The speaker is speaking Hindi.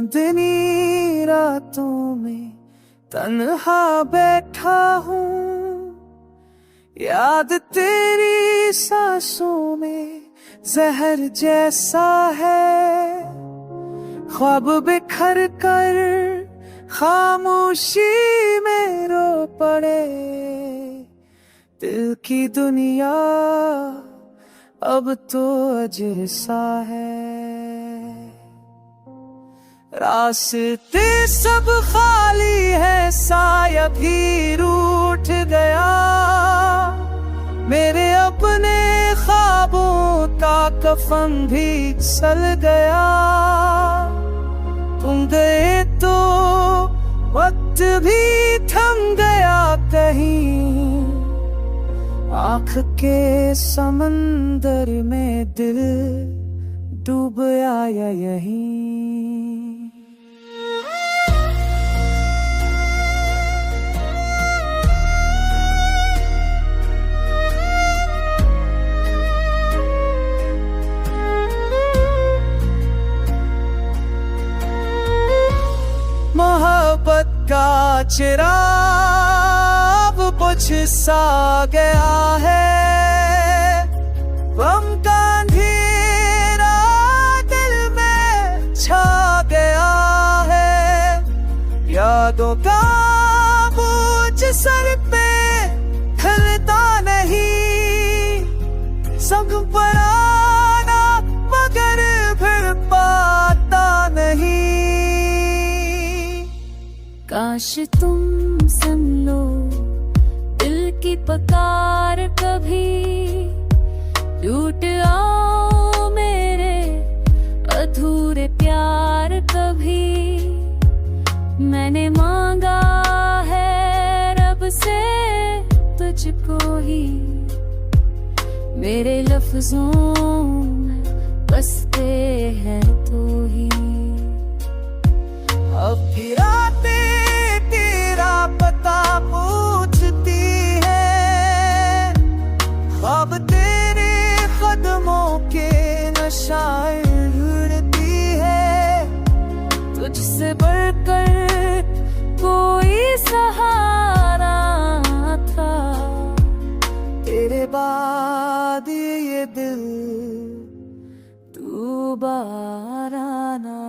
चांदनी रातों में तन्हा बैठा हूँ, याद तेरी सांसों में जहर जैसा है। ख्वाब बिखर कर खामोशी में रो पड़े, दिल की दुनिया अब तो अजर सा है। रास्ते सब खाली है, साया भी रूठ गया, मेरे अपने ख्वाबों का कफन भी सल गया। तुम गए तो वक्त भी थम गया कहीं, आँख के समंदर में दिल डूब आया यहीं। मोहब्बत का चिराग बुझ सा गया है, गम का अंधेरा दिल में छा गया है। यादों का बोझ सर पे खलता नहीं, संग पराना मगर फिर पाता नहीं। काश तुम सुन लो दिल की पुकार कभी, लूट आओ मेरे अधूरे प्यार कभी। मैंने मांगा है रब से तुझको ही, मेरे लफ्जों में बसते हैं तू ही। अब भी रातें तेरा पता पूछती है, ख्वाब तेरे कदमों के नशाए ढूंढती है। तुझसे बढ़कर कोई सहारा था, तेरे बाद ये दिल दोबारा ना